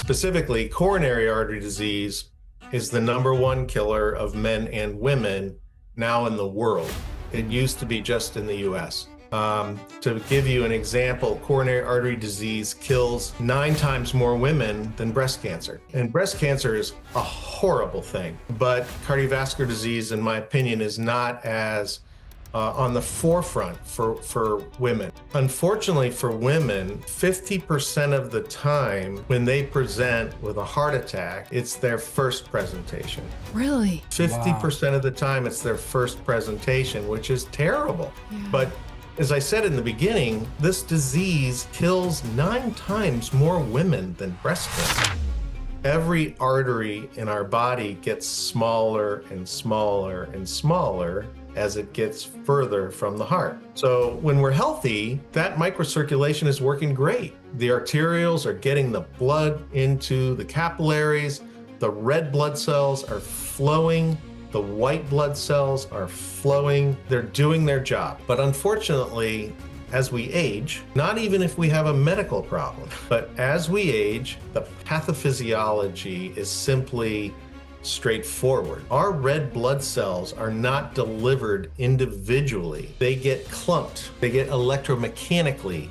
Specifically, coronary artery disease is the #1 killer of men and women now in the world. It used to be just in the US. To give you an example, coronary artery disease kills 9 times more women than breast cancer. And breast cancer is a horrible thing, but cardiovascular disease, in my opinion, is not as on the forefront for women. Unfortunately for women, 50% of the time when they present with a heart attack, it's their first presentation. Really? 50% of the time it's their first presentation, which is terrible. Yeah. But as I said in the beginning, this disease kills 9 times more women than breast cancer. Every artery in our body gets smaller and smaller and smaller as it gets further from the heart. So when we're healthy, that microcirculation is working great. The arterioles are getting the blood into the capillaries, the red blood cells are flowing, the white blood cells are flowing, they're doing their job. But unfortunately, as we age, not even if we have a medical problem, but as we age, the pathophysiology is simply straightforward. Our red blood cells are not delivered individually. They get clumped. They get electromechanically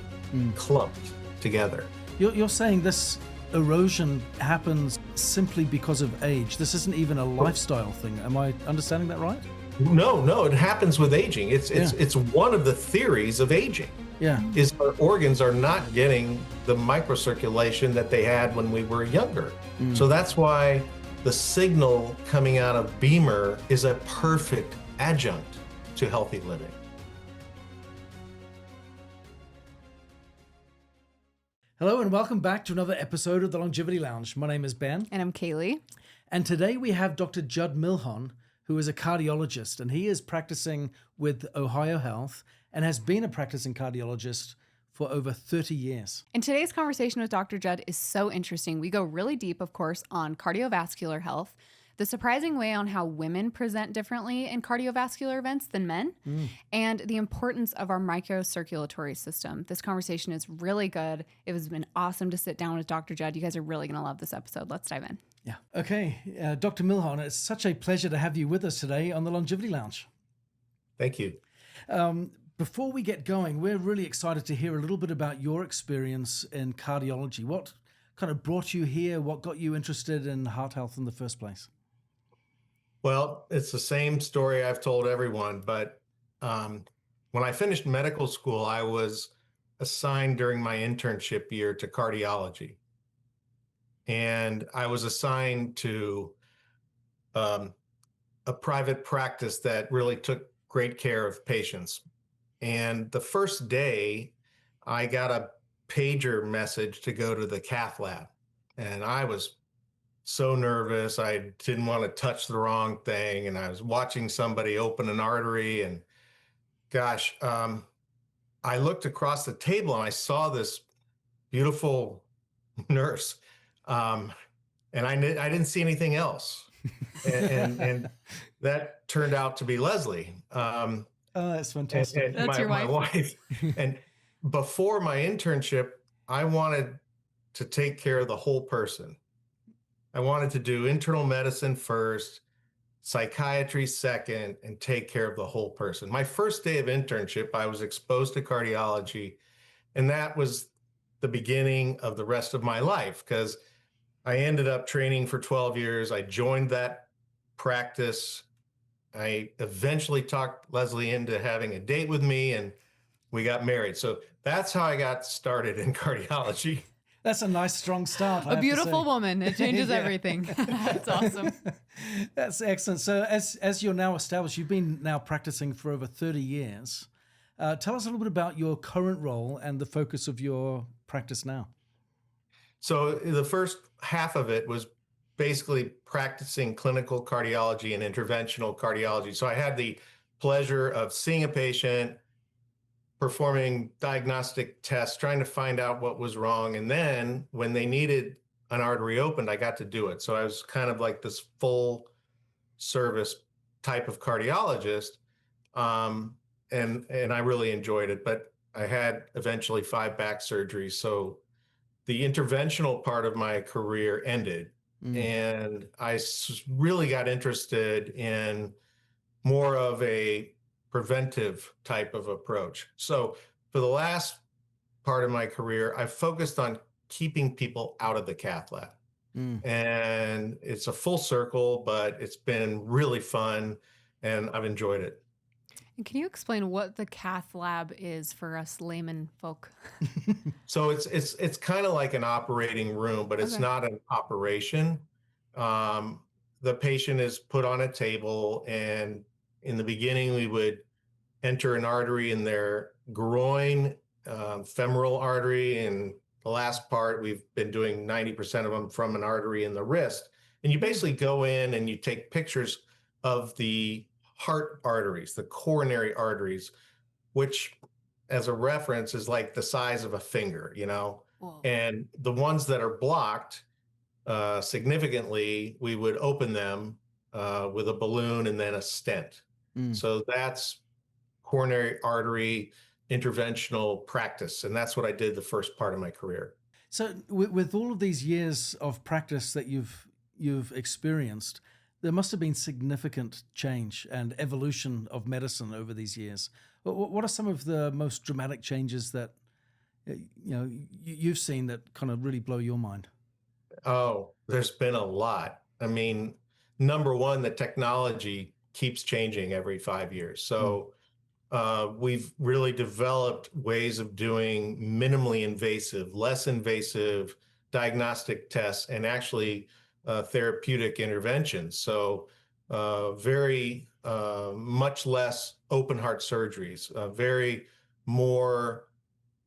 clumped together. You're saying this erosion happens simply because of age. This isn't even a lifestyle thing. Am I understanding that right? No, it happens with aging. It's one of the theories of aging. Yeah. Is our organs are not getting the microcirculation that they had when we were younger. So that's why the signal coming out of Bemer is a perfect adjunct to healthy living. Hello and welcome back to another episode of the Longevity Lounge. My name is Ben. And I'm Kaylee. And today we have Dr. Jud Millhon, who is a cardiologist, and he is practicing with Ohio Health and has been a practicing cardiologist for over 30 years. And today's conversation with Dr. Jud is so interesting. We go really deep, of course, on cardiovascular health, the surprising way on how women present differently in cardiovascular events than men, and the importance of our microcirculatory system. This conversation is really good. It has been awesome to sit down with Dr. Jud. You guys are really going to love this episode. Let's dive in. Yeah. Okay. Dr. Millhon, it's such a pleasure to have you with us today on the Longevity Lounge. Thank you. Before we get going, we're really excited to hear a little bit about your experience in cardiology. What kind of brought you here? What got you interested in heart health in the first place? Well, it's the same story I've told everyone, but when I finished medical school, I was assigned during my internship year to cardiology. And I was assigned to a private practice that really took great care of patients. And the first day, I got a pager message to go to the cath lab. And I was so nervous. I didn't want to touch the wrong thing. And I was watching somebody open an artery. And gosh, I looked across the table and I saw this beautiful nurse. And I didn't see anything else. And that turned out to be Leslie. Oh, that's fantastic. That's your wife. My wife. And before my internship, I wanted to take care of the whole person. I wanted to do internal medicine first, psychiatry second, and take care of the whole person. My first day of internship, I was exposed to cardiology, and that was the beginning of the rest of my life because I ended up training for 12 years. I joined that practice. I eventually talked Leslie into having a date with me and we got married. So that's how I got started in cardiology. That's a nice, strong start. A beautiful woman. It changes everything. That's awesome. That's excellent. So as you're now established, you've been now practicing for over 30 years. Tell us a little bit about your current role and the focus of your practice now. So the first half of it was basically practicing clinical cardiology and interventional cardiology. So I had the pleasure of seeing a patient, performing diagnostic tests, trying to find out what was wrong. And then when they needed an artery opened, I got to do it. So I was kind of like this full service type of cardiologist. And I really enjoyed it, but I had eventually 5 back surgeries. So the interventional part of my career ended, and I really got interested in more of a preventive type of approach. So for the last part of my career, I've focused on keeping people out of the cath lab. And it's a full circle, but it's been really fun and I've enjoyed it. And can you explain what the cath lab is for us layman folk? So it's kind of like an operating room, but it's Okay. not an operation. Um, the patient is put on a table, and in the beginning, we would enter an artery in their groin, femoral artery, and the last part we've been doing 90% of them from an artery in the wrist. And you basically go in and you take pictures of the heart arteries, the coronary arteries, which as a reference is like the size of a finger, Whoa. and the ones that are blocked significantly, we would open them with a balloon and then a stent. So that's coronary artery interventional practice. And that's what I did the first part of my career. So with all of these years of practice that you've experienced, there must have been significant change and evolution of medicine over these years. What are some of the most dramatic changes that you've seen that kind of really blow your mind? Oh, there's been a lot. I mean, number one, the technology keeps changing every 5 years. So we've really developed ways of doing minimally invasive, less invasive diagnostic tests and actually therapeutic interventions. So very much less open heart surgeries, very more,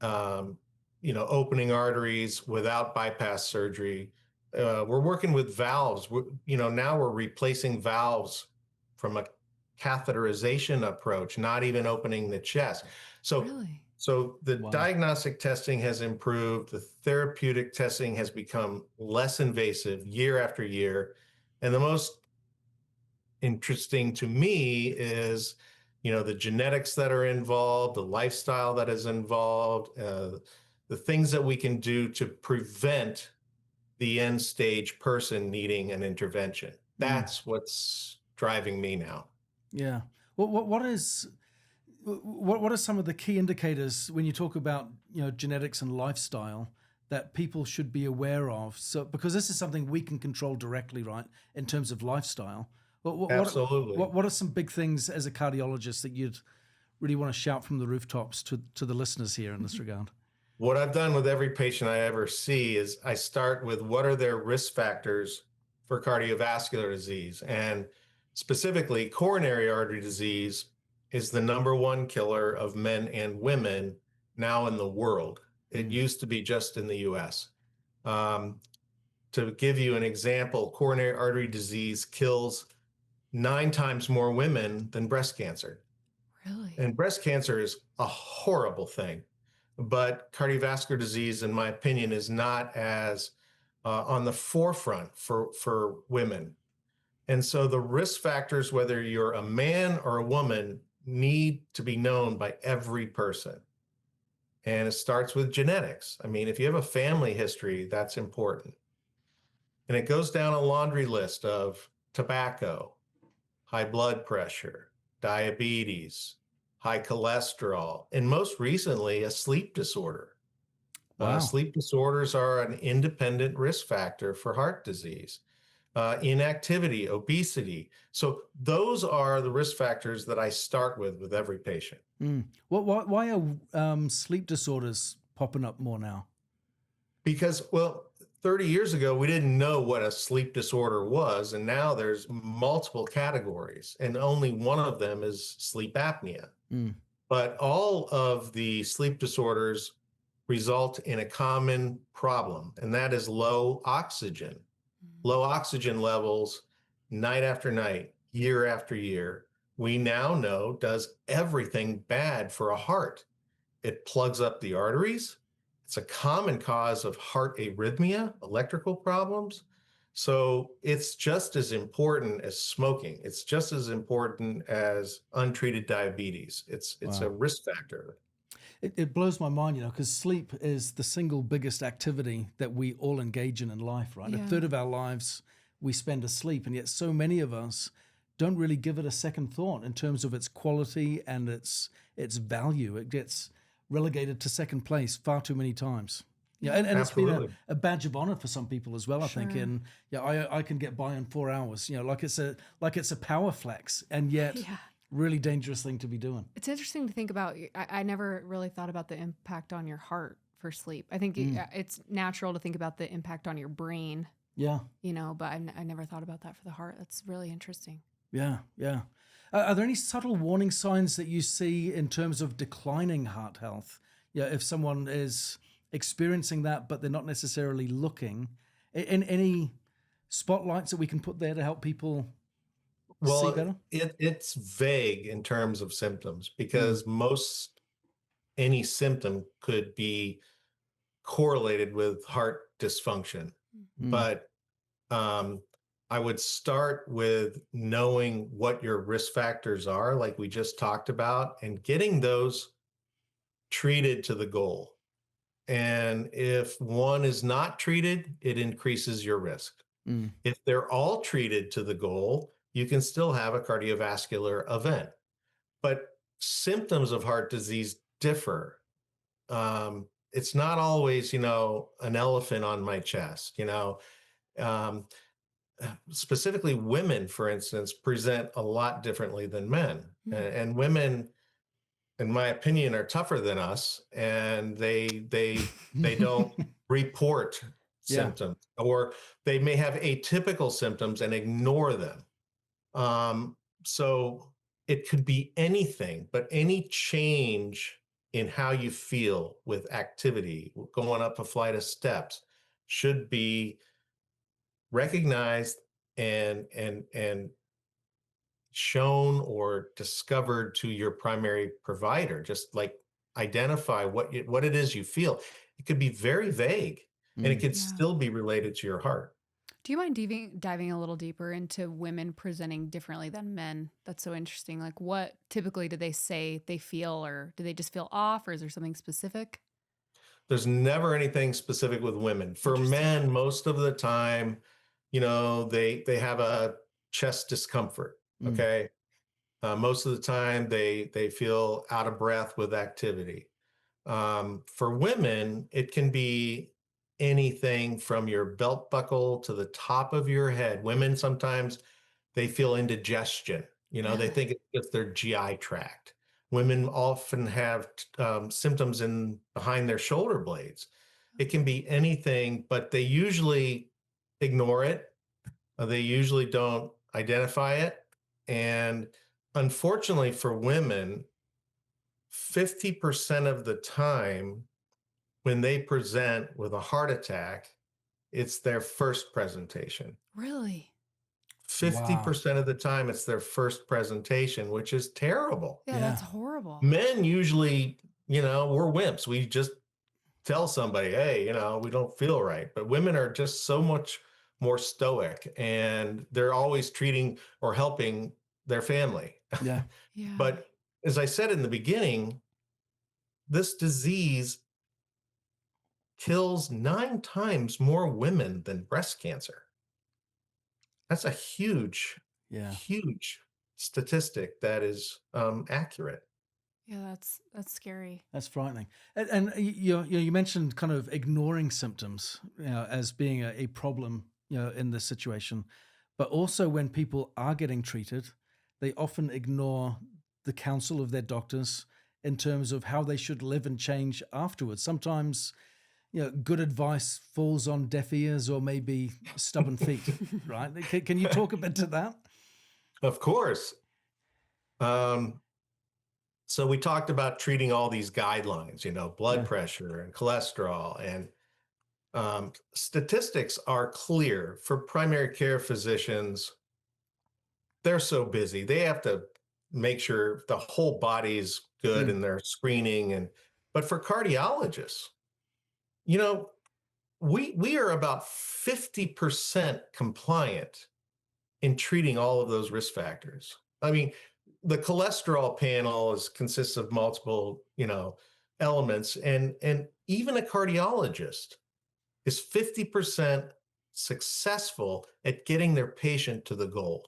opening arteries without bypass surgery. We're working with valves. Now we're replacing valves from a catheterization approach, not even opening the chest. So, Really? so the Wow. diagnostic testing has improved. The therapeutic testing has become less invasive year after year. And the most interesting to me is, the genetics that are involved, the lifestyle that is involved, the things that we can do to prevent the end stage person needing an intervention. That's what's driving me now. Yeah. What are some of the key indicators when you talk about genetics and lifestyle that people should be aware of? So because this is something we can control directly, right, in terms of lifestyle. Absolutely. What are some big things as a cardiologist that you'd really want to shout from the rooftops to the listeners here in this regard? What I've done with every patient I ever see is I start with what are their risk factors for cardiovascular disease. And specifically, coronary artery disease is the number one killer of men and women now in the world. It used to be just in the US. To give you an example, coronary artery disease kills 9 times more women than breast cancer. Really? And breast cancer is a horrible thing. But cardiovascular disease, in my opinion, is not as on the forefront for women. And so the risk factors, whether you're a man or a woman, need to be known by every person. And it starts with genetics. I mean, if you have a family history, that's important. And it goes down a laundry list of tobacco, high blood pressure, diabetes, high cholesterol, and most recently, a sleep disorder. Wow. Sleep disorders are an independent risk factor for heart disease, inactivity, obesity. So those are the risk factors that I start with every patient. Why are sleep disorders popping up more now? Because, well, 30 years ago, we didn't know what a sleep disorder was. And now there's multiple categories, and only one of them is sleep apnea. But all of the sleep disorders result in a common problem, and that is low oxygen. Low oxygen levels night after night, year after year, we now know does everything bad for a heart. It plugs up the arteries. It's a common cause of heart arrhythmia, electrical problems. So it's just as important as smoking. It's just as important as untreated diabetes. It's a risk factor. It blows my mind, because sleep is the single biggest activity that we all engage in life, right? A Yeah. third of our lives we spend asleep, and yet so many of us don't really give it a second thought in terms of its quality and its value. It gets relegated to second place far too many times. Yeah, and it's been Absolutely. a badge of honor for some people as well, I think. Sure. And yeah, I can get by in 4 hours, like it's a power flex, and yet Yeah. really dangerous thing to be doing. It's interesting to think about. I never really thought about the impact on your heart for sleep. I think it's natural to think about the impact on your brain, Yeah. but I never thought about that for the heart. That's really interesting. Yeah, yeah. Are there any subtle warning signs that you see in terms of declining heart health? Yeah, if someone is experiencing that, but they're not necessarily looking, in any spotlights that we can put there to help people see Well, better? it's vague in terms of symptoms Mm, because any symptom could be correlated with heart dysfunction. mm, But um, I would start with knowing what your risk factors are, like we just talked about, and getting those treated to the goal. And if one is not treated, it increases your risk. mm. If they're all treated to the goal, you can still have a cardiovascular event. But symptoms of heart disease differ. It's not always, an elephant on my chest. Um, Specifically, women, for instance, present a lot differently than men, and women, in my opinion, are tougher than us, and they don't report Yeah, symptoms, or they may have atypical symptoms and ignore them. Um, so it could be anything, but any change in how you feel with activity, going up a flight of steps, should be recognized and shown or discovered to your primary provider. Just like identify what it is you feel. It could be very vague, and it mm. could Yeah. still be related to your heart. Do you mind diving a little deeper into women presenting differently than men? That's so interesting. Like, what typically do they say they feel, or do they just feel off, or is there something specific? There's never anything specific with women. For Interesting. men, most of the time, they have a chest discomfort. Mm. Okay, most of the time they feel out of breath with activity. For women, it can be anything from your belt buckle to the top of your head. Women sometimes they feel indigestion. They Really? think it's just their GI tract. Women often have symptoms in behind their shoulder blades. It can be anything, but they usually ignore it. They usually don't identify it. And unfortunately for women, 50% of the time when they present with a heart attack, it's their first presentation. Really? Wow. 50% of the time, it's their first presentation, which is terrible. Yeah, Yeah. that's horrible. Men usually, we're wimps. We just tell somebody, hey, we don't feel right. But women are just so much more stoic, and they're always treating or helping their family. Yeah. Yeah. But as I said in the beginning, this disease kills 9 times more women than breast cancer. That's a huge, Yeah. huge statistic that is accurate. Yeah, that's scary. That's frightening. And you mentioned kind of ignoring symptoms, as being a problem, in this situation, but also when people are getting treated, they often ignore the counsel of their doctors in terms of how they should live and change afterwards. Sometimes, good advice falls on deaf ears or maybe stubborn feet, right? Can you talk a bit to that? Of course. Um, so we talked about treating all these guidelines, blood Yeah. pressure and cholesterol, and statistics are clear for primary care physicians. They're so busy. They have to make sure the whole body's good Mm, in their screening. But for cardiologists, you know, we are about 50% compliant in treating all of those risk factors. I mean, the cholesterol panel consists of multiple, elements, and even a cardiologist is 50% successful at getting their patient to the goal.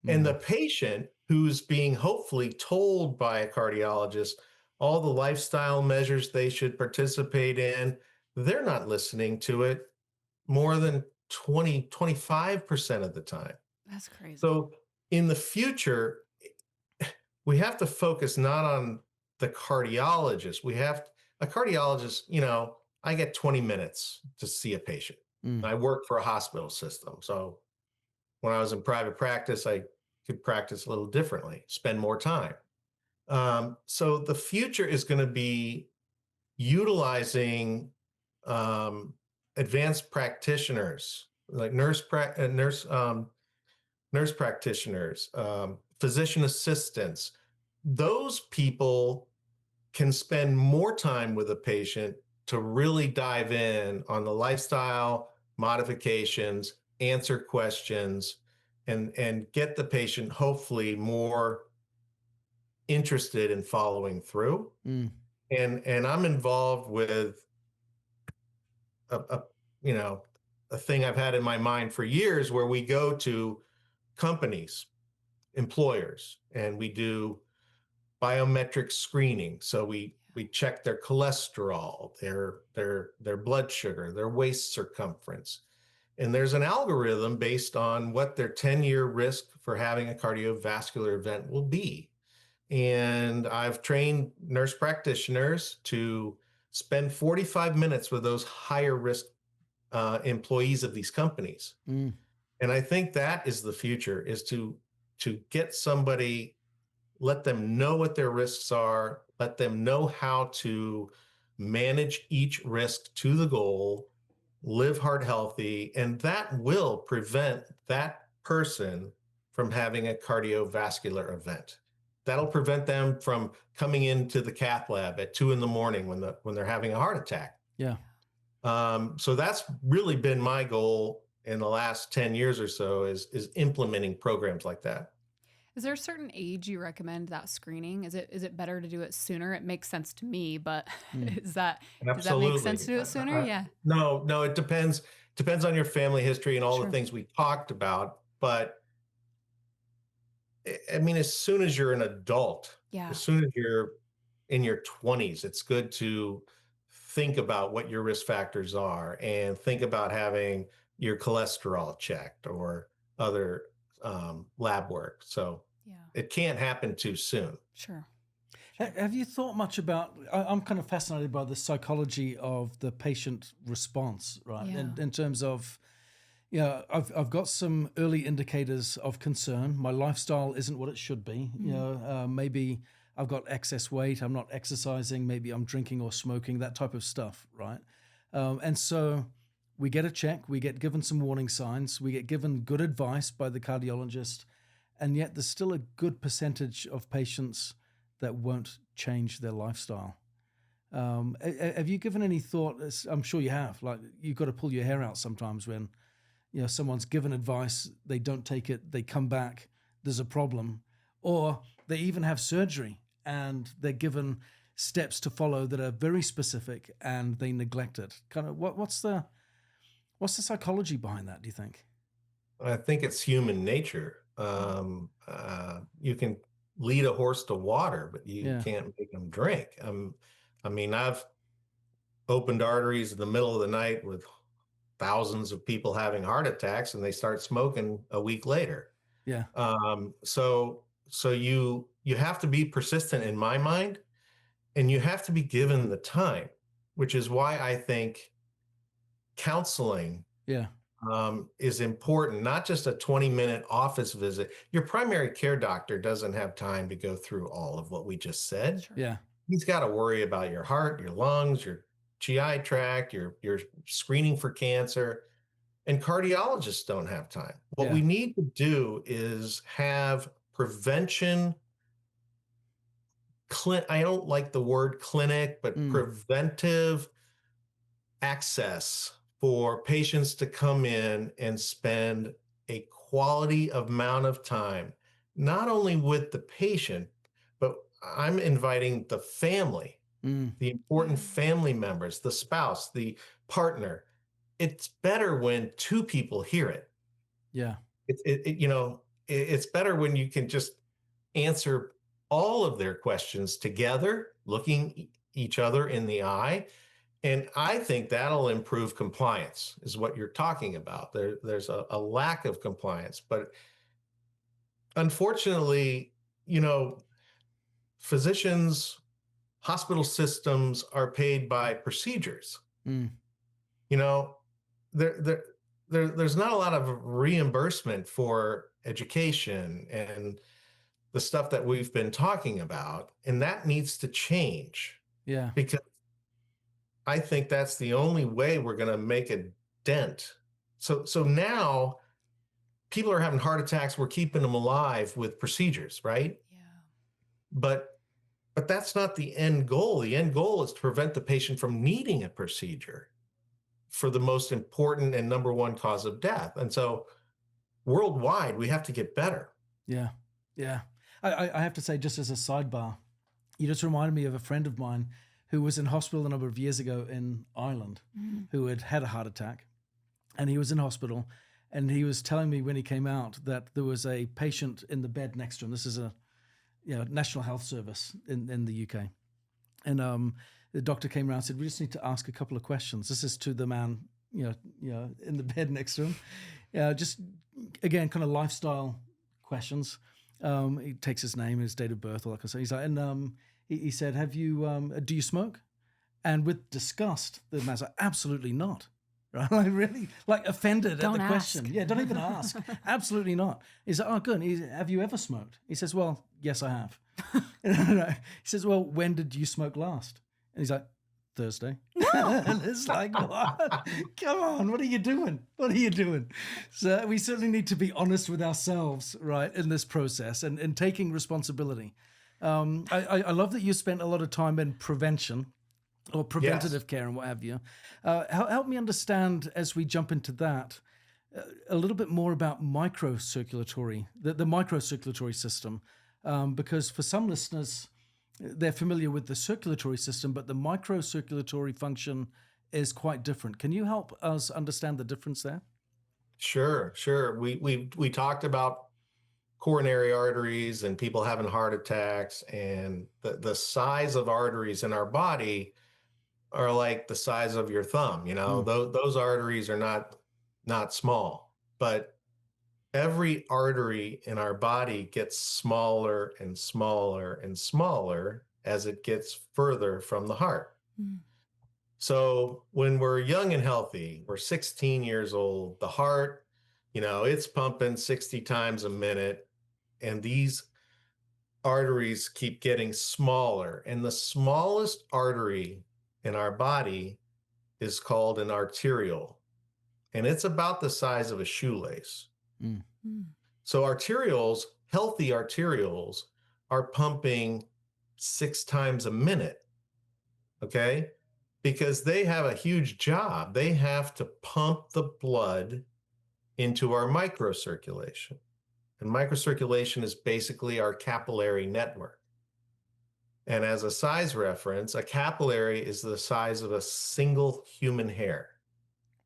And the Mm. patient who's being hopefully told by a cardiologist all the lifestyle measures they should participate in, they're not listening to it more than 25% of the time. That's crazy. So in the future, we have to focus not on the cardiologist. A cardiologist, I get 20 minutes to see a patient. Mm. I work for a hospital system. So when I was in private practice, I could practice a little differently, spend more time. So the future is going to be utilizing advanced practitioners like nurse practitioners, physician assistants. Those people can spend more time with a patient to really dive in on the lifestyle modifications, answer questions, and get the patient hopefully more interested in following through. Mm. And I'm involved with a you know a thing I've had in my mind for years, where we go to companies, employers, and we do biometric screening. So we check their cholesterol, their blood sugar, their waist circumference. And there's an algorithm based on what their 10-year risk for having a cardiovascular event will be. And I've trained nurse practitioners to spend 45 minutes with those higher risk employees of these companies. Mm. And I think that is the future, is to get somebody, let them know what their risks are, let them know how to manage each risk to the goal, live heart healthy, and that will prevent that person from having a cardiovascular event. That'll prevent them from coming into the cath lab at 2 a.m. when they're having a heart attack. Yeah. So that's really been my goal in the last 10 years or so, is implementing programs like that. Is there a certain age you recommend that screening? Is it better to do it sooner? It makes sense to me, but Mm. does that make sense Absolutely. to do it sooner? Yeah. No, it depends on your family history and all the Sure. things we talked about. But I mean, as soon as you're an adult, Yeah. as soon as you're in your 20s, it's good to think about what your risk factors are and think about having your cholesterol checked or other lab work. So Yeah. it can't happen too soon. Sure. Have you thought much about? I'm kind of fascinated by the psychology of the patient response, right? Yeah. In terms of, I've got some early indicators of concern. My lifestyle isn't what it should be. Maybe I've got excess weight. I'm not exercising. Maybe I'm drinking or smoking. That type of stuff, right? And so we get a check. We get given some warning signs. We get given good advice by the cardiologist, and yet there's still a good percentage of patients that won't change their lifestyle. Have you given any thought? I'm sure you have. Like, you've got to pull your hair out sometimes when someone's given advice, they don't take it, they come back, there's a problem, or they even have surgery and they're given steps to follow that are very specific and they neglect it. Kind of what's the psychology behind that, do you think? I think it's human nature. You can lead a horse to water, but you Yeah. can't make them drink. I mean, I've opened arteries in the middle of the night with thousands of people having heart attacks, and they start smoking a week later. Yeah. So you have to be persistent in my mind, and you have to be given the time, which is why I think counseling Yeah. is important, not just a 20-minute office visit. Your primary care doctor doesn't have time to go through all of what we just said. Sure. Yeah. He's got to worry about your heart, your lungs, your GI tract, your screening for cancer. And cardiologists don't have time. What Yeah. we need to do is have prevention. I don't like the word clinic, but preventive access for patients to come in and spend a quality amount of time, not only with the patient, but I'm inviting the family, Mm. the important family members, the spouse, the partner. It's better when two people hear it. Yeah. It's better when you can just answer all of their questions together, looking each other in the eye. And I think that'll improve compliance, is what you're talking about. There's a lack of compliance. But unfortunately, physicians, hospital systems are paid by procedures. Mm. You know, there's not a lot of reimbursement for education and the stuff that we've been talking about, and that needs to change, Yeah. because I think that's the only way we're going to make a dent. So now people are having heart attacks. We're keeping them alive with procedures, right? Yeah. But that's not the end goal. The end goal is to prevent the patient from needing a procedure for the most important and number one cause of death. And so worldwide, we have to get better. Yeah. Yeah. I have to say, just as a sidebar, you just reminded me of a friend of mine who was in hospital a number of years ago in Ireland, who had had a heart attack, and he was in hospital, and he was telling me when he came out that there was a patient in the bed next to him. This is a National Health Service in the UK, and the doctor came around and said, "We just need to ask a couple of questions." This is to the man, in the bed next to him. Just again, kind of lifestyle questions. He takes his name, his date of birth, all that kind of stuff. He's like, and he said, "Have you? Do you smoke?" And with disgust, the man's like, "Absolutely not." Right? Like really, like offended Don't at the ask. question. Yeah, don't even ask. Absolutely not. He's like, "Oh, good." Have you ever smoked? He says, "Well, yes, I have." He says, "Well, when did you smoke last?" And he's like, "Thursday." And it's like, what? Come on, what are you doing? What are you doing? So we certainly need to be honest with ourselves, right, in this process and taking responsibility. I love that you spent a lot of time in prevention or preventative care and what have you. Help me understand, as we jump into that, a little bit more about microcirculatory, the microcirculatory system, because for some listeners, they're familiar with the circulatory system, but the microcirculatory function is quite different. Can you help us understand the difference there? Sure. We talked about coronary arteries and people having heart attacks, and the size of arteries in our body are like the size of your thumb. Those arteries are not small, but every artery in our body gets smaller and smaller and smaller as it gets further from the heart. So when we're young and healthy, we're 16 years old, the heart, it's pumping 60 times a minute, and these arteries keep getting smaller. And the smallest artery in our body is called an arteriole, and it's about the size of a shoelace. So arterioles, healthy arterioles, are pumping 6 times a minute, okay? Because they have a huge job. They have to pump the blood into our microcirculation. And microcirculation is basically our capillary network. And as a size reference, a capillary is the size of a single human hair.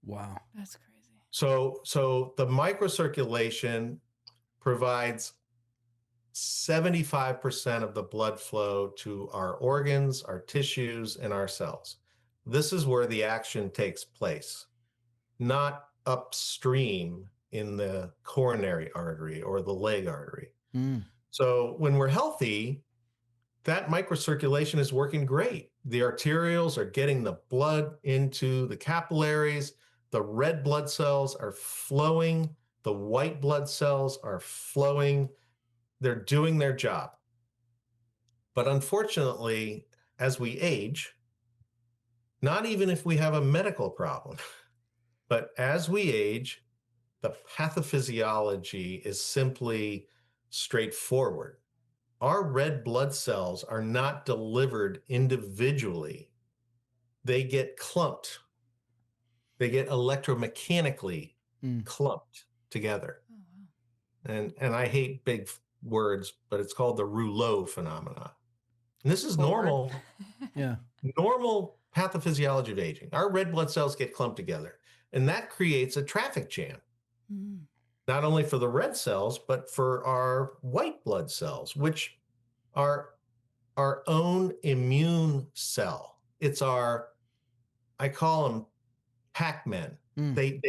Wow. That's crazy. So the microcirculation provides 75% of the blood flow to our organs, our tissues, and our cells. This is where the action takes place, not upstream in the coronary artery or the leg artery. So when we're healthy, that microcirculation is working great. The arterioles are getting the blood into the capillaries. The red blood cells are flowing. The white blood cells are flowing. They're doing their job. But unfortunately, as we age, not even if we have a medical problem, but as we age, the pathophysiology is simply straightforward. Our red blood cells are not delivered individually. They get clumped. They get electromechanically clumped together. Oh, wow. And I hate big words, but it's called the rouleau phenomenon. And this is Forward. Yeah. normal pathophysiology of aging. Our red blood cells get clumped together, and that creates a traffic jam, Mm. not only for the red cells, but for our white blood cells, which are our own immune cell. It's our, I call them Pac-Men. Mm.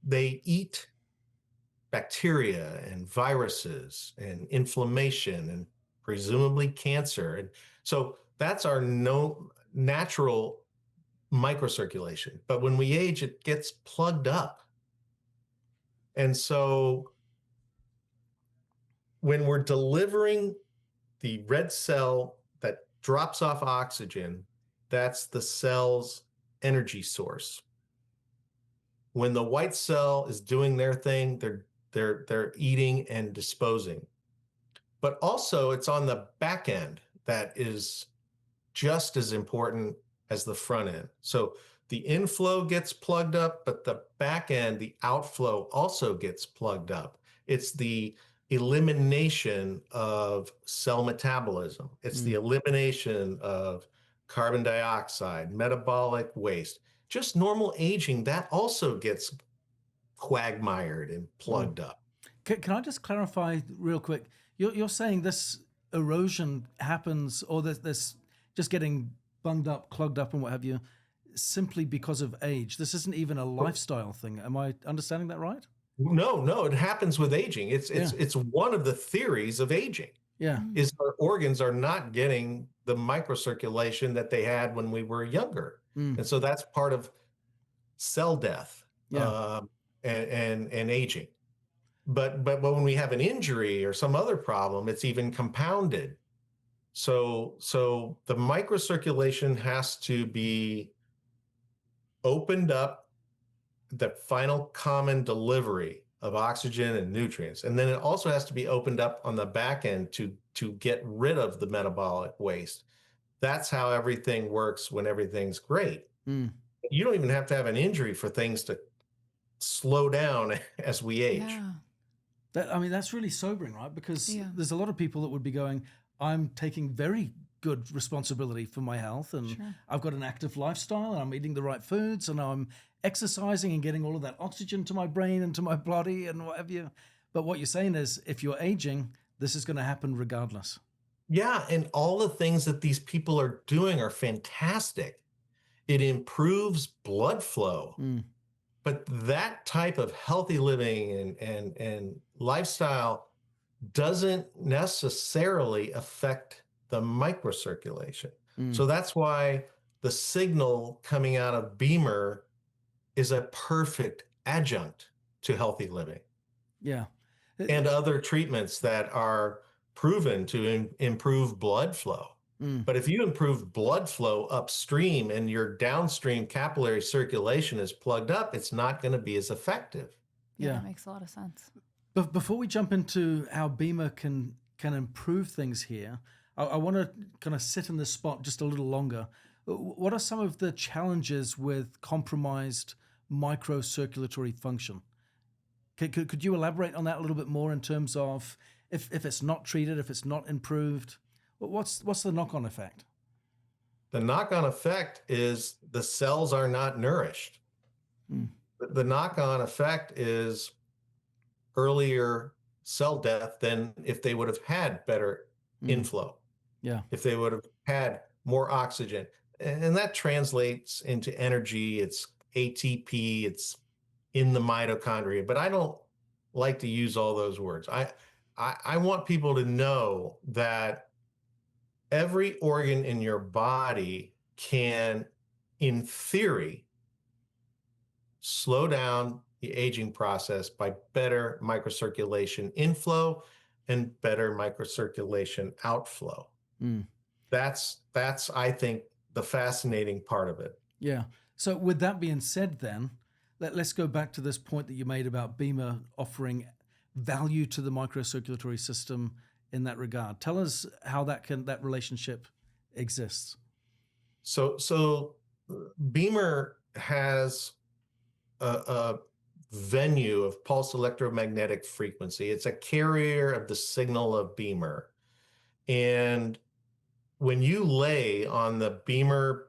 They eat bacteria and viruses and inflammation and presumably cancer. And so that's our natural microcirculation. But when we age, it gets plugged up. And so when we're delivering the red cell that drops off oxygen, that's the cell's energy source. When the white cell is doing their thing, they're eating and disposing. But also it's on the back end that is just as important as the front end. So the inflow gets plugged up, but the back end, the outflow also gets plugged up. It's the elimination of cell metabolism. It's the elimination of carbon dioxide, metabolic waste. Just normal aging, that also gets quagmired and plugged up. Can I just clarify real quick? You're saying this erosion happens, or this just getting bunged up, clogged up, and what have you, simply because of age. This isn't even a lifestyle thing. Am I understanding that right? No, it happens with aging. It's one of the theories of aging. Yeah. Is our organs are not getting the microcirculation that they had when we were younger. And so that's part of cell death and aging. But when we have an injury or some other problem, it's even compounded. So the microcirculation has to be opened up, the final common delivery of oxygen and nutrients. And then it also has to be opened up on the back end to get rid of the metabolic waste. That's how everything works when everything's great. You don't even have to have an injury for things to slow down as we age. Yeah. That's really sobering, right? Because there's a lot of people that would be going, I'm taking very good responsibility for my health, and I've got an active lifestyle, and I'm eating the right foods, and I'm exercising and getting all of that oxygen to my brain and to my body and what have you. But what you're saying is, if you're aging, this is going to happen regardless. Yeah, and all the things that these people are doing are fantastic. It improves blood flow. But that type of healthy living and lifestyle doesn't necessarily affect the microcirculation. So that's why the signal coming out of Bemer is a perfect adjunct to healthy living. Yeah. And other treatments that are proven to improve blood flow. But if you improve blood flow upstream and your downstream capillary circulation is plugged up, it's not going to be as effective. Yeah, that makes a lot of sense. But before we jump into how Bemer can improve things here, I want to kind of sit in this spot just a little longer. What are some of the challenges with compromised microcirculatory function? Could you elaborate on that a little bit more in terms of if it's not treated, if it's not improved? What's the knock-on effect? The knock-on effect is the cells are not nourished. The knock-on effect is earlier cell death than if they would have had better inflow. Yeah. If they would have had more oxygen. And that translates into energy. It's ATP, it's in the mitochondria, but I don't like to use all those words. I want people to know that every organ in your body can, in theory, slow down the aging process by better microcirculation inflow and better microcirculation outflow. That's I think the fascinating part of it. Yeah. So with that being said, then let's go back to this point that you made about Bemer offering value to the microcirculatory system in that regard. Tell us how that relationship exists. So Bemer has a venue of pulse electromagnetic frequency. It's a carrier of the signal of Bemer. And when you lay on the Bemer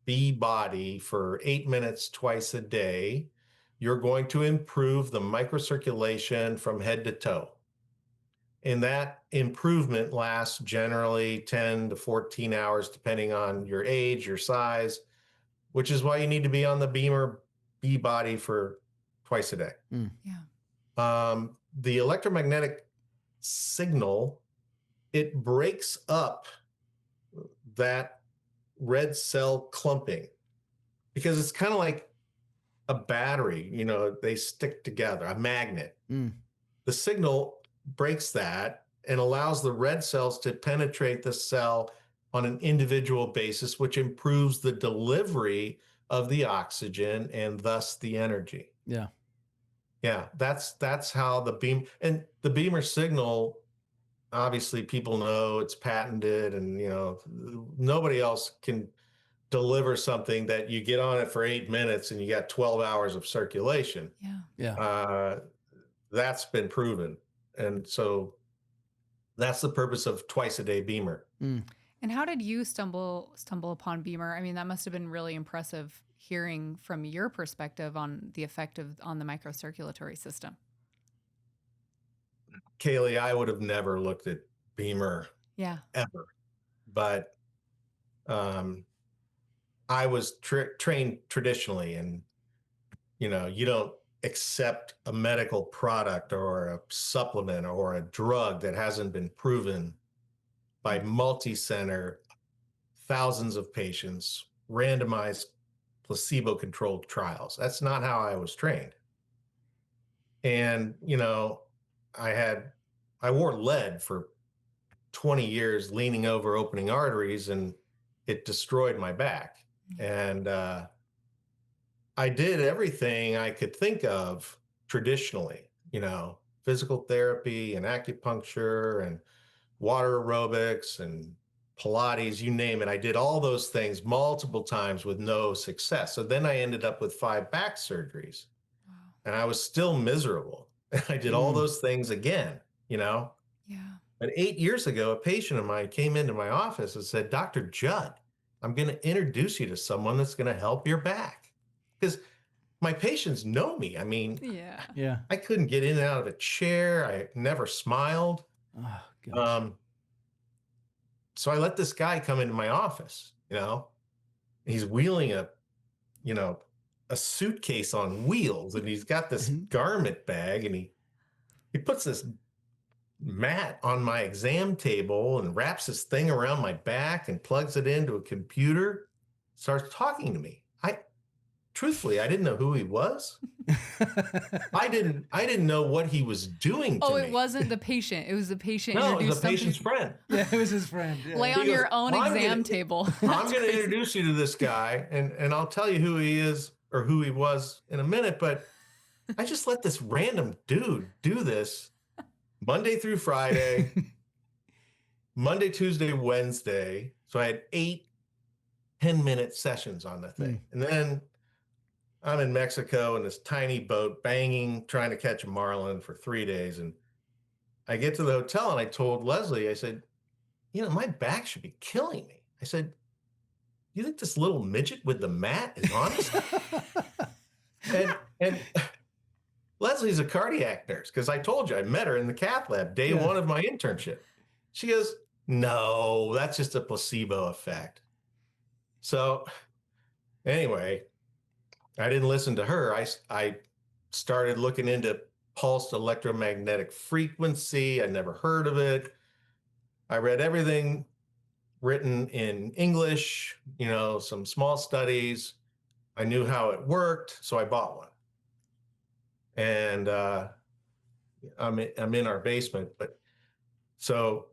B body for 8 minutes twice a day, you're going to improve the microcirculation from head to toe. And that improvement lasts generally 10 to 14 hours, depending on your age, your size, which is why you need to be on the Bemer B body for twice a day. Yeah. The electromagnetic signal, it breaks up that red cell clumping because it's kind of like a battery, they stick together, a magnet. The signal breaks that and allows the red cells to penetrate the cell on an individual basis, which improves the delivery of the oxygen and thus the energy. Yeah. Yeah, that's how the Bemer signal, obviously people know it's patented, and nobody else can deliver something that you get on it for 8 minutes and you got 12 hours of circulation. Yeah. That's been proven. And so that's the purpose of twice a day Bemer. And how did you stumble upon Bemer? I mean, that must have been really impressive hearing from your perspective on the effect on the microcirculatory system. Kaylee, I would have never looked at Bemer ever. But I was trained traditionally, and you don't accept a medical product or a supplement or a drug that hasn't been proven by multi-center, thousands of patients, randomized placebo-controlled trials. That's not how I was trained. And, I wore lead for 20 years, leaning over opening arteries, and it destroyed my back. And I did everything I could think of traditionally, physical therapy and acupuncture and water aerobics and Pilates, you name it. I did all those things multiple times with no success. So then I ended up with 5 back surgeries. Wow. And I was still miserable. I did all those things again, Yeah. But 8 years ago, a patient of mine came into my office and said, Dr. Jud, I'm going to introduce you to someone that's going to help your back. Because my patients know me. I mean, I couldn't get in and out of a chair. I never smiled. Oh, gosh. So I let this guy come into my office, he's wheeling a suitcase on wheels, and he's got this garment bag, and he puts this mat on my exam table and wraps this thing around my back and plugs it into a computer, starts talking to me. Truthfully, I didn't know who he was. I didn't know what he was doing to me. It wasn't the patient. It was the patient. No, it was the patient's friend. Yeah, it was his friend. Yeah. Lay on your own exam table. I'm going to introduce you to this guy, and I'll tell you who he is or who he was in a minute, but I just let this random dude do this Monday through Friday, Monday, Tuesday, Wednesday. So I had 8 10-minute sessions on the thing. And then I'm in Mexico in this tiny boat, banging, trying to catch a marlin for 3 days. And I get to the hotel, and I told Leslie, I said, my back should be killing me. I said, you think this little midget with the mat is honest? and Leslie's a cardiac nurse, because I told you I met her in the cath lab day 1 of my internship. She goes, no, that's just a placebo effect. So anyway, I didn't listen to her. I started looking into pulsed electromagnetic frequency. I'd never heard of it. I read everything written in English, some small studies. I knew how it worked, so I bought one. And I'm in our basement. But so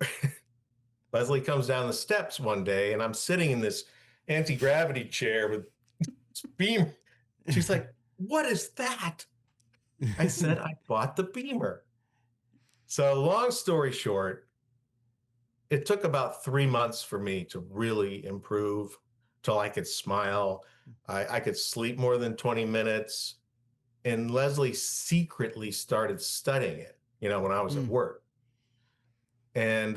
Leslie comes down the steps one day, and I'm sitting in this anti-gravity chair with Bemer. She's like, what is that? I said, I bought the Bemer. So long story short, it took about 3 months for me to really improve till I could smile. I could sleep more than 20 minutes. And Leslie secretly started studying it, when I was at work. And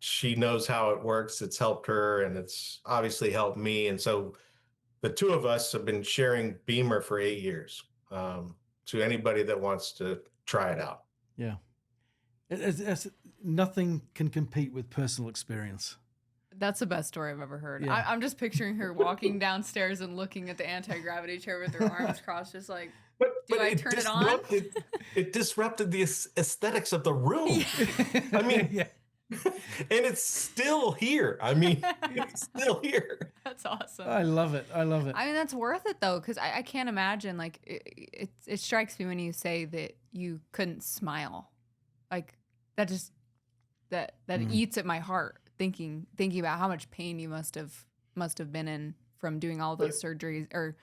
she knows how it works. It's helped her, and it's obviously helped me. And so the two of us have been sharing Bemer for 8 years. To anybody that wants to try it out. Yeah. Nothing can compete with personal experience. That's the best story I've ever heard. Yeah. I'm just picturing her walking downstairs and looking at the anti-gravity chair with her arms crossed, just like, do I turn it on? It disrupted the aesthetics of the room. I mean, Yeah. and it's still here. I mean, it's still here. That's awesome. I love it. I love it. I mean, that's worth it though, because I can't imagine, like, it strikes me when you say that you couldn't smile. Like, that just, that eats at my heart, thinking about how much pain you must have been in from doing all those surgeries, or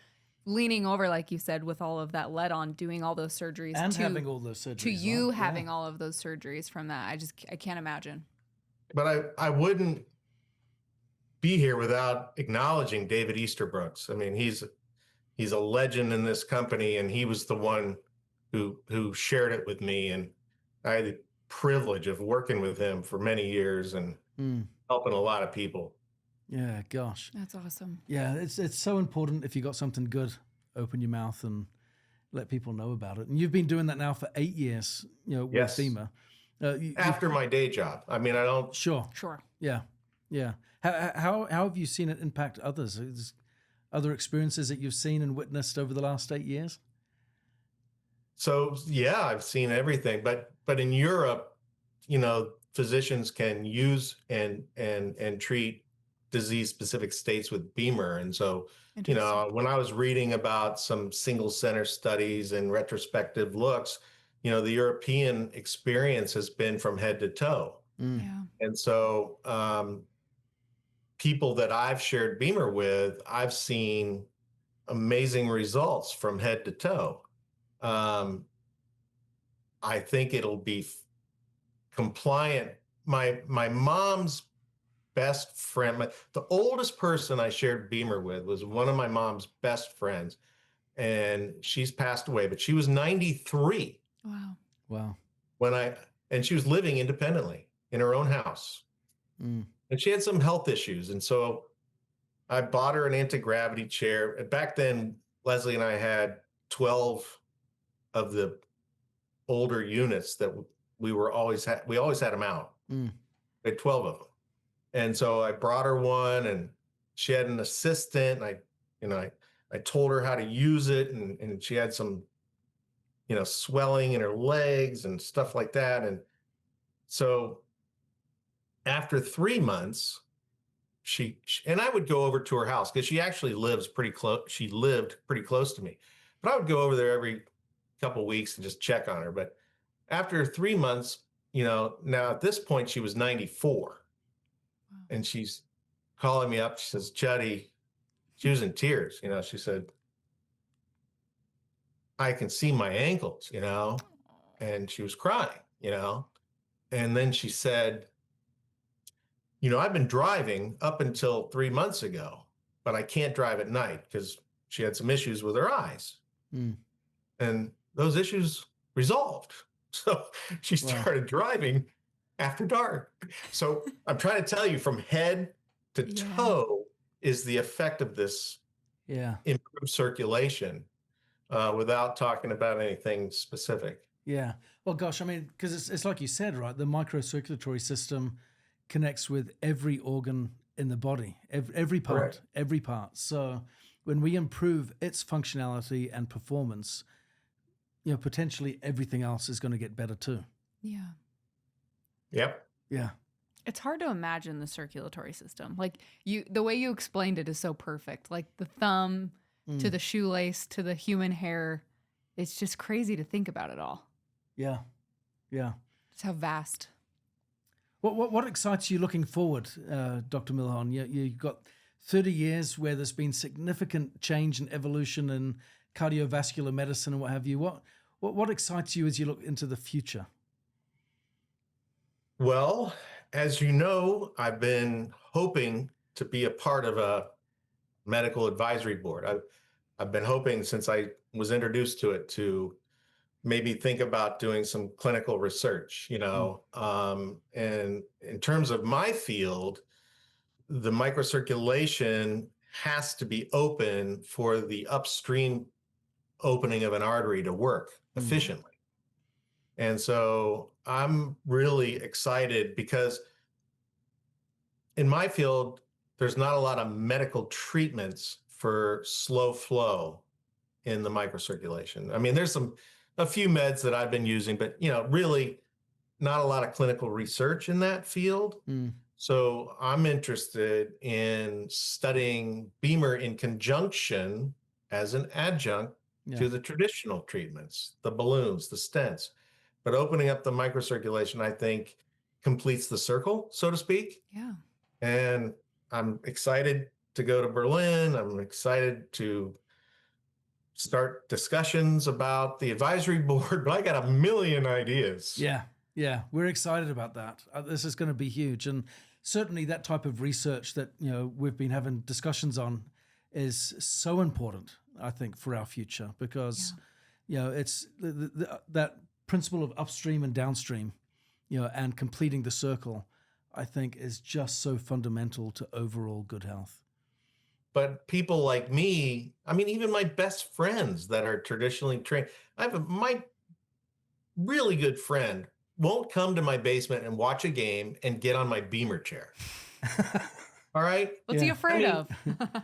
leaning over, like you said, with all of that lead on, doing all those surgeries, and having all those surgeries. To you having all of those surgeries from that. I can't imagine. But I wouldn't be here without acknowledging David Easterbrooks. I mean, he's a legend in this company, and he was the one who shared it with me, and I had the privilege of working with him for many years and helping a lot of people. Yeah, gosh. That's awesome. Yeah, it's so important. If you got something good, open your mouth and let people know about it. And you've been doing that now for 8 years, Yes. with Bemer. After my day job. I mean, I don't. Sure. Yeah. How have you seen it impact others? Is other experiences that you've seen and witnessed over the last 8 years? So yeah, I've seen everything, but in Europe, physicians can use and treat disease-specific states with Bemer. And so, when I was reading about some single center studies and retrospective looks, the European experience has been from head to toe. Yeah. And so people that I've shared Bemer with, I've seen amazing results from head to toe. I think it'll be compliant. My mom's best friend, the oldest person I shared Bemer with was one of my mom's best friends, and she's passed away, but she was 93. Wow. And she was living independently in her own house. And she had some health issues. And so I bought her an anti-gravity chair. Back then, Leslie and I had 12 of the older units that we always had them out. We had 12 of them. And so I brought her one, and she had an assistant. And I told her how to use it, and she had some swelling in her legs and stuff like that. And so after 3 months, she and I would go over to her house, because she actually lives pretty close. She lived pretty close to me, but I would go over there every couple of weeks and just check on her. But after 3 months, now at this point, she was 94. Wow. And she's calling me up. She says, Juddy, she was in tears. She said, I can see my ankles, and she was crying, and then she said, I've been driving up until 3 months ago, but I can't drive at night, because she had some issues with her eyes. And those issues resolved. So she started driving after dark. So I'm trying to tell you, from head to toe is the effect of this improved circulation, without talking about anything specific. Yeah. Well, gosh, I mean, because it's like you said, right? The microcirculatory system connects with every organ in the body, every part, Correct. every part. So when we improve its functionality and performance, potentially everything else is going to get better too. Yeah. Yep. Yeah. It's hard to imagine the circulatory system. Like, the way you explained it is so perfect. Like the thumb to the shoelace to the human hair. It's just crazy to think about it all. Yeah. Yeah. Just how vast. What excites you looking forward, Dr. Millhon? You've got 30 years where there's been significant change and evolution in cardiovascular medicine and what have you. What excites you as you look into the future? Well, as you know, I've been hoping to be a part of a medical advisory board. I've been hoping, since I was introduced to it, to maybe think about doing some clinical research, and in terms of my field, the microcirculation has to be open for the upstream opening of an artery to work efficiently. And so I'm really excited because in my field, there's not a lot of medical treatments for slow flow in the microcirculation. I mean, there's a few meds that I've been using, but really not a lot of clinical research in that field. So I'm interested in studying Bemer in conjunction as an adjunct to the traditional treatments, the balloons, the stents. But opening up the microcirculation, I think, completes the circle, so to speak. Yeah. And I'm excited to go to Berlin. I'm excited to start discussions about the advisory board, but I got a million ideas. Yeah, we're excited about that. This is going to be huge, and certainly that type of research that we've been having discussions on is so important, I think, for our future, because it's that principle of upstream and downstream, and completing the circle, I think, is just so fundamental to overall good health. But people like me, I mean, even my best friends that are traditionally trained, my really good friend won't come to my basement and watch a game and get on my Bemer chair. All right? What's he afraid of?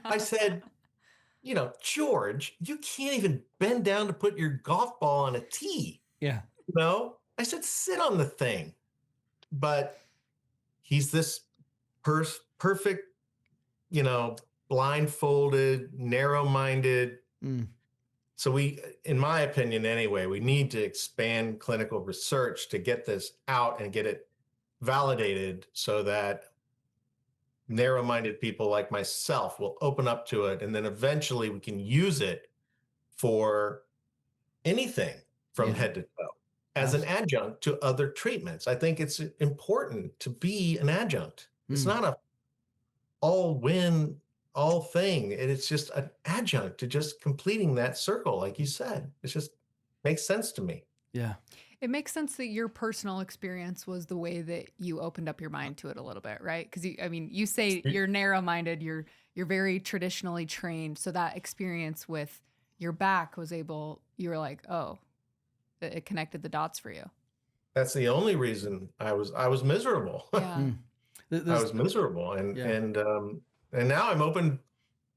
I said, George, you can't even bend down to put your golf ball on a tee. Yeah. I said, sit on the thing. But he's this perfect, blindfolded, narrow-minded. So in my opinion anyway, we need to expand clinical research to get this out and get it validated so that narrow-minded people like myself will open up to it. And then eventually we can use it for anything from head to toe as an adjunct to other treatments. I think it's important to be an adjunct. It's not a all thing. It's just an adjunct to just completing that circle, like you said. It just makes sense to me. Yeah. It makes sense that your personal experience was the way that you opened up your mind to it a little bit, right? Because you say you're narrow-minded, you're very traditionally trained, so that experience with your back you were like, oh, it connected the dots for you. That's the only reason I was miserable. Yeah. I was miserable, and now I'm open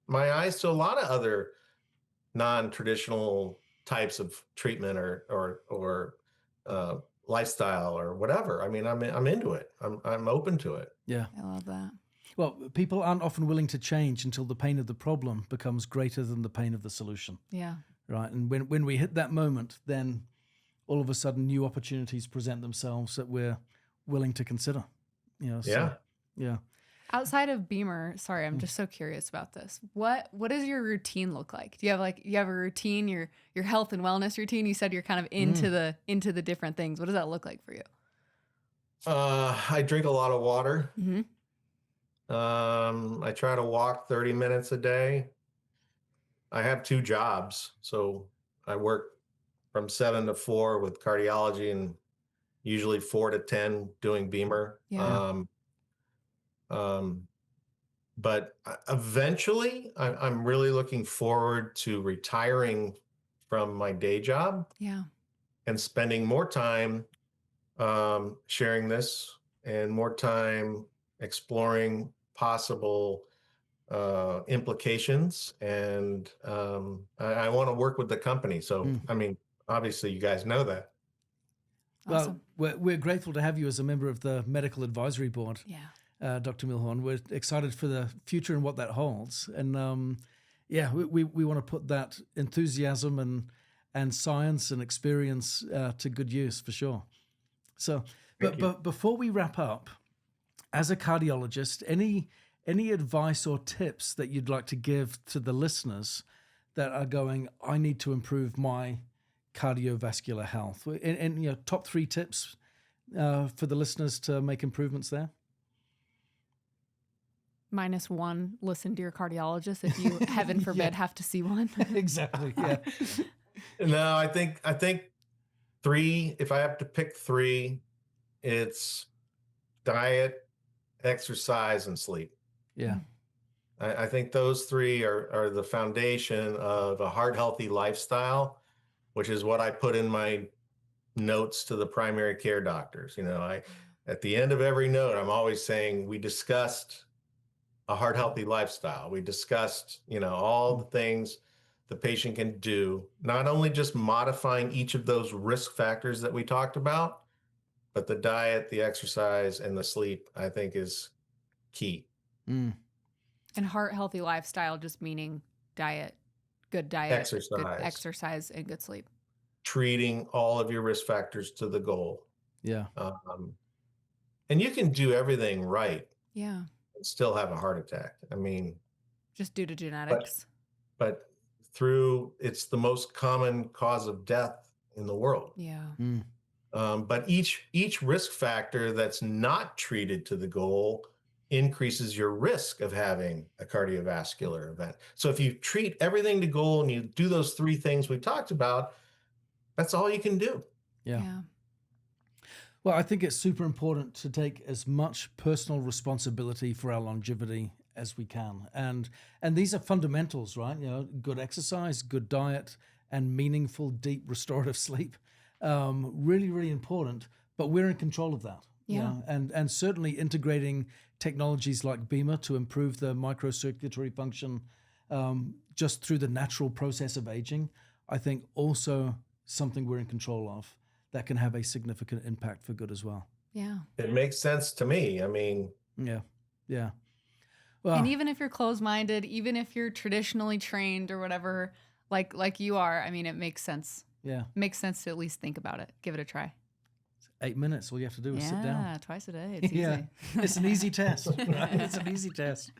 my eyes to a lot of other non-traditional types of treatment or lifestyle or whatever. I mean, I'm into it. I'm open to it. Yeah, I love that. Well, people aren't often willing to change until the pain of the problem becomes greater than the pain of the solution. Yeah. Right, and when we hit that moment, then all of a sudden new opportunities present themselves that we're willing to consider. Yeah. Outside of Bemer, sorry, I'm just so curious about this. What does your routine look like? Do you have a routine, your health and wellness routine? You said you're kind of into the different things. What does that look like for you? I drink a lot of water. Mm-hmm. I try to walk 30 minutes a day. I have 2 jobs, so I work from 7 to 4 with cardiology and usually 4 to 10 doing Bemer. Yeah. But eventually I'm really looking forward to retiring from my day job. Yeah. And spending more time sharing this and more time exploring possible implications. And I want to work with the company. So, I mean, obviously you guys know that. Awesome. Well, we're grateful to have you as a member of the Medical Advisory Board. Yeah. Dr. Millhon. We're excited for the future and what that holds. And we want to put that enthusiasm and science and experience to good use for sure. So, but before we wrap up, as a cardiologist, any advice or tips that you'd like to give to the listeners that are going, I need to improve my cardiovascular health? And top 3 tips for the listeners to make improvements there? -1, listen to your cardiologist if you, heaven forbid, have to see one. Exactly. Yeah. No, I think Three, if I have to pick three, it's diet, exercise, and sleep. Yeah. I think those three are the foundation of a heart healthy lifestyle, which is what I put in my notes to the primary care doctors. At the end of every note, I'm always saying, we discussed a heart healthy lifestyle. We discussed, all the things the patient can do, not only just modifying each of those risk factors that we talked about, but the diet, the exercise, and the sleep, I think, is key. Mm. And heart healthy lifestyle just meaning diet, good Exercise. good exercise, and good sleep. Treating all of your risk factors to the goal. Yeah. And you can do everything right. Yeah. And still have a heart attack. I mean, just due to genetics. But it's the most common cause of death in the world. Yeah. Mm. But each risk factor that's not treated to the goal increases your risk of having a cardiovascular event. So if you treat everything to goal and you do those three things we talked about, that's all you can do. Yeah. Well, I think it's super important to take as much personal responsibility for our longevity as we can. And these are fundamentals, right? Good exercise, good diet, and meaningful, deep restorative sleep. Really, really important, but we're in control of that. Yeah. And certainly integrating technologies like Bemer to improve the microcirculatory function just through the natural process of aging, I think also something we're in control of that can have a significant impact for good as well. Yeah. It makes sense to me. I mean, yeah. Well, and even if you're closed-minded, even if you're traditionally trained or whatever, like you are, I mean, it makes sense. Yeah. It makes sense to at least think about it. Give it a try. 8 minutes. All you have to do is sit down. Yeah, twice a day. It's easy. Yeah, it's an easy test. Right? It's an easy test.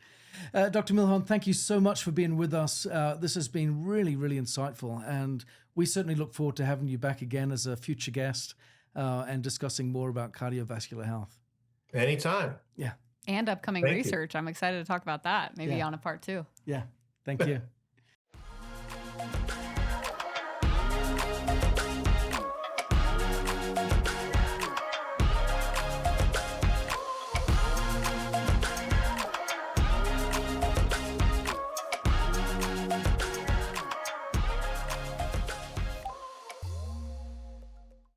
Dr. Millhon, thank you so much for being with us. This has been really, really insightful, and we certainly look forward to having you back again as a future guest and discussing more about cardiovascular health. Anytime. Yeah. And upcoming research. I'm excited to talk about that, maybe on a part 2. Yeah. Thank you.